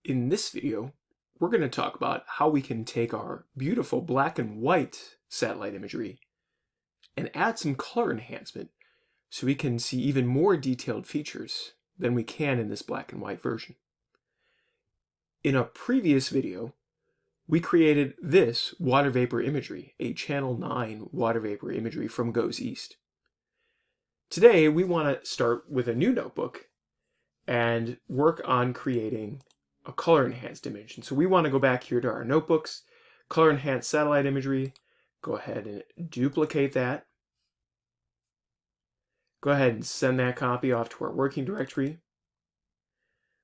In this video, we're going to talk about how we can take our beautiful black and white satellite imagery and add some color enhancement so we can see even more detailed features than we can in this black and white version. In a previous video, we created this water vapor imagery, a channel 9 water vapor imagery from Goes East. Today, we want to start with a new notebook and work on creating a color enhanced image. And so we want to go back here to our notebooks, color enhanced satellite imagery, go ahead and duplicate that. Go ahead and send that copy off to our working directory.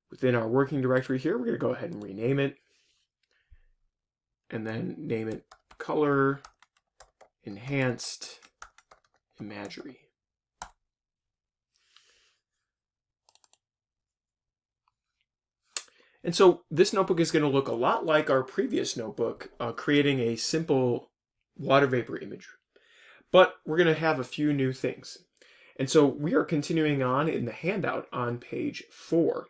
Within our working directory here, we're going to go ahead and rename it and then name it Color Enhanced Imagery. And so this notebook is going to look a lot like our previous notebook, creating a simple water vapor image. But we're going to have a few new things. And so we are continuing on in the handout on page 4.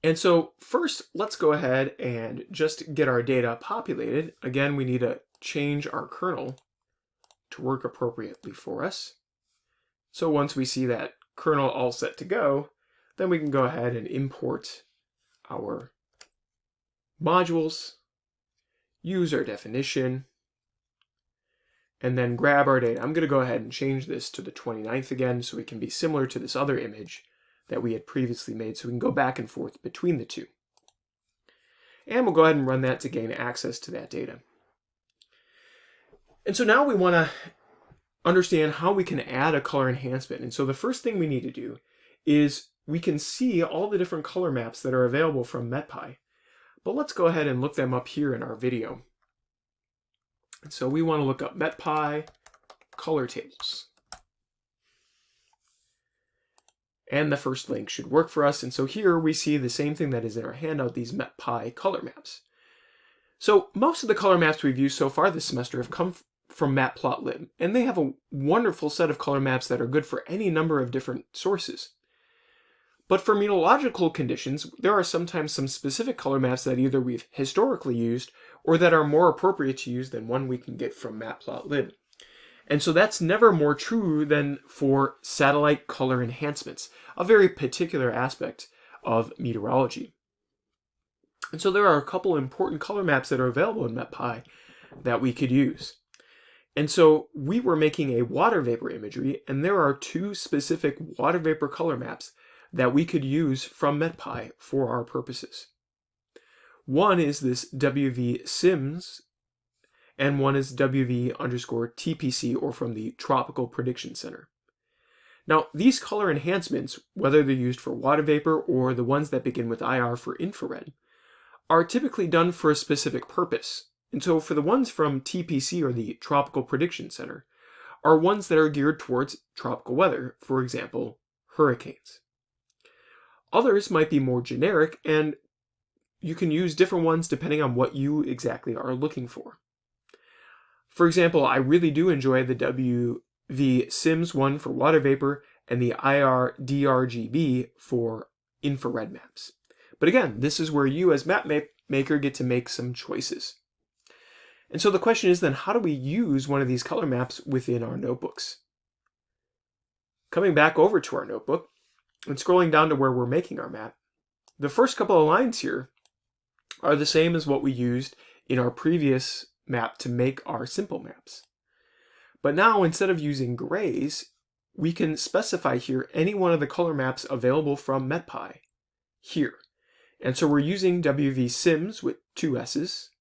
And so first, let's go ahead and just get our data populated. Again, we need to change our kernel to work appropriately for us. So once we see that kernel all set to go, then we can go ahead and import our modules, use our definition, and then grab our data. I'm going to go ahead and change this to the 29th again so it can be similar to this other image that we had previously made, so we can go back and forth between the two. And we'll go ahead and run that to gain access to that data. And so now we want to understand how we can add a color enhancement. And so the first thing we need to do is we can see all the different color maps that are available from MetPy. But let's go ahead and look them up here in our video. And so we want to look up MetPy color tables. And the first link should work for us. And so here we see the same thing that is in our handout, these MetPy color maps. So most of the color maps we've used so far this semester have come from Matplotlib. And they have a wonderful set of color maps that are good for any number of different sources. But for meteorological conditions, there are sometimes some specific color maps that either we've historically used or that are more appropriate to use than one we can get from Matplotlib. And so that's never more true than for satellite color enhancements, a very particular aspect of meteorology. And so there are a couple important color maps that are available in MetPy that we could use. And so we were making a water vapor imagery, and there are two specific water vapor color maps that we could use from MetPy for our purposes. One is this WV Sims, and one is WV_TPC, or from the Tropical Prediction Center. Now, these color enhancements, whether they're used for water vapor or the ones that begin with IR for infrared, are typically done for a specific purpose. And so for the ones from TPC, or the Tropical Prediction Center, are ones that are geared towards tropical weather, for example, hurricanes. Others might be more generic, and you can use different ones depending on what you exactly are looking for. For example, I really do enjoy the WV Sims one for water vapor and the IR DRGB for infrared maps. But again, this is where you as map maker get to make some choices. And so the question is then, how do we use one of these color maps within our notebooks? Coming back over to our notebook and scrolling down to where we're making our map, the first couple of lines here are the same as what we used in our previous map to make our simple maps. But now, instead of using grays, we can specify here any one of the color maps available from MetPy here. And so we're using WV Sims with 2 S's,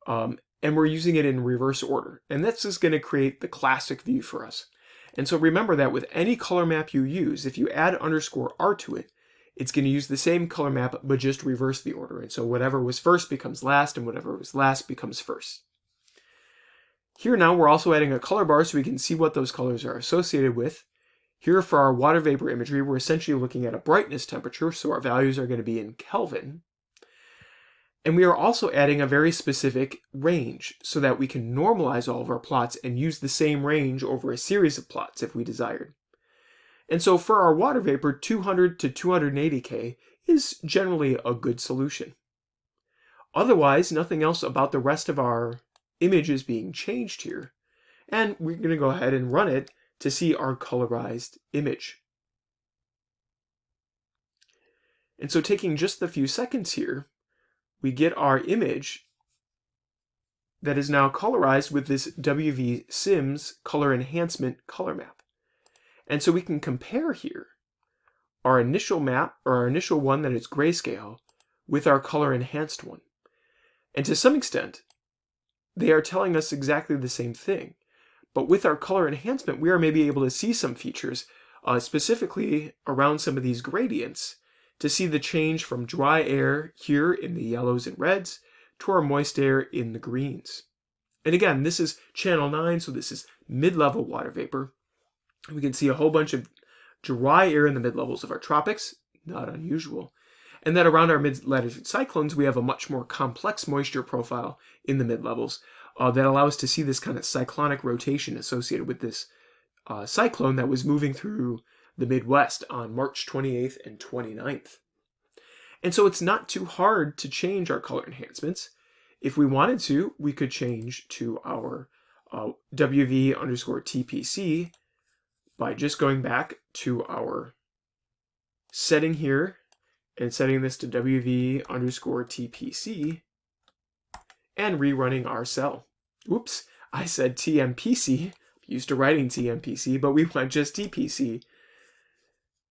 and we're using it in reverse order. And this is going to create the classic view for us. And so remember that with any color map you use, if you add _R to it, it's going to use the same color map, but just reverse the order. And so whatever was first becomes last, and whatever was last becomes first. Here now we're also adding a color bar so we can see what those colors are associated with. Here for our water vapor imagery, we're essentially looking at a brightness temperature, so our values are going to be in Kelvin. And we are also adding a very specific range so that we can normalize all of our plots and use the same range over a series of plots if we desired. And so for our water vapor, 200 to 280K is generally a good solution. Otherwise, nothing else about the rest of our image is being changed here. And we're going to go ahead and run it to see our colorized image. And so taking just a few seconds here, we get our image that is now colorized with this WV Sims color enhancement color map. And so we can compare here our initial map, or our initial one that is grayscale, with our color enhanced one. And to some extent, they are telling us exactly the same thing. But with our color enhancement, we are maybe able to see some features, specifically around some of these gradients, to see the change from dry air here in the yellows and reds to our moist air in the greens. And again, this is channel 9, so this is mid-level water vapor. We can see a whole bunch of dry air in the mid-levels of our tropics, not unusual. And that around our mid-latitude cyclones, we have a much more complex moisture profile in the mid-levels that allow us to see this kind of cyclonic rotation associated with this cyclone that was moving through the Midwest on March 28th and 29th. And so it's not too hard to change our color enhancements. If we wanted to, we could change to our WV_TPC by just going back to our setting here and setting this to WV_TPC and rerunning our cell. Oops, I said TMPC, used to writing TMPC, but we went just TPC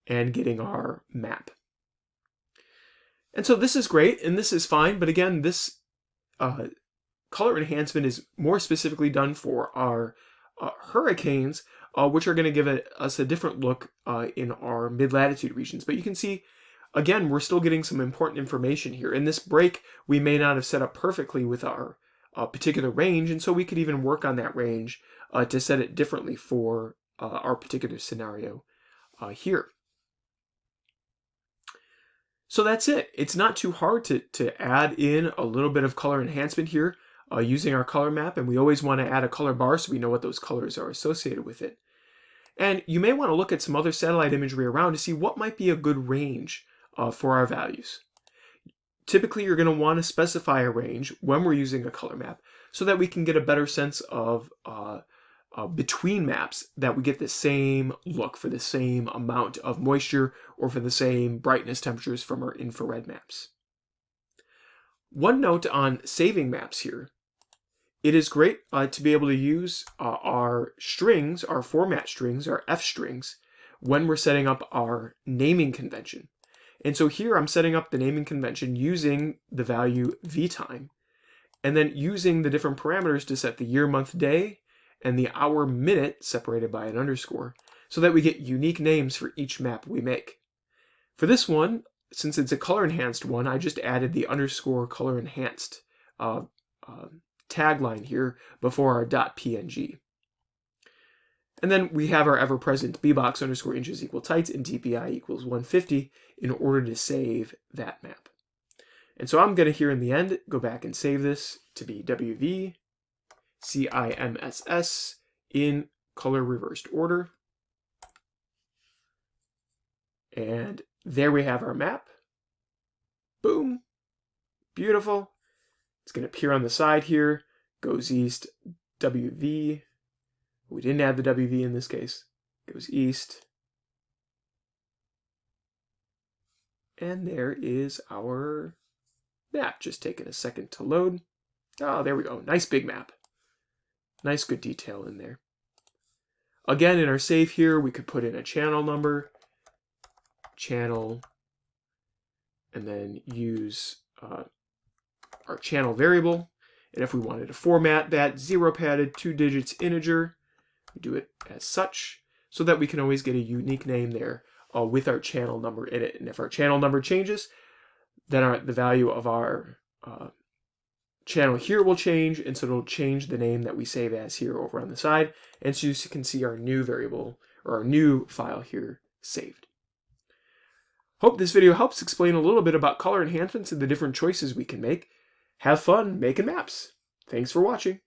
and getting our map. And so this is great and this is fine, but again, this color enhancement is more specifically done for our hurricanes, which are going to give us a different look in our mid-latitude regions. But you can see, again, we're still getting some important information here. In this break, we may not have set up perfectly with our particular range, and so we could even work on that range to set it differently for our particular scenario here. So that's it. It's not too hard to add in a little bit of color enhancement here using our color map, and we always want to add a color bar so we know what those colors are associated with it. And you may want to look at some other satellite imagery around to see what might be a good range for our values. Typically, you're going to want to specify a range when we're using a color map so that we can get a better sense of between maps, that we get the same look for the same amount of moisture or for the same brightness temperatures from our infrared maps. One note on saving maps here. It is great to be able to use our strings, our format strings, our F strings, when we're setting up our naming convention. And so here I'm setting up the naming convention using the value vtime, and then using the different parameters to set the year, month, day, and the hour, minute separated by an underscore, so that we get unique names for each map we make. For this one, since it's a color enhanced one, I just added the underscore color enhanced tagline here before our .png. And then we have our ever-present bbox_inches equal tights and DPI equals 150 in order to save that map. And so I'm going to here in the end go back and save this to be WV CIMSS in color reversed order. And there we have our map. Boom. Beautiful. It's going to appear on the side here. Goes east, WV. We didn't add the WV in this case. Goes east. And there is our map. Just taking a second to load. Oh, there we go. Nice big map. Nice good detail in there. Again, in our save here, we could put in a channel number, channel, and then use our channel variable. And if we wanted to format that 0 padded 2 digits integer, we do it as such so that we can always get a unique name there with our channel number in it. And if our channel number changes, then the value of our channel here will change, and so it'll change the name that we save as here over on the side. And so you can see our new variable, or our new file here saved. Hope this video helps explain a little bit about color enhancements and the different choices we can make. Have fun making maps. Thanks for watching.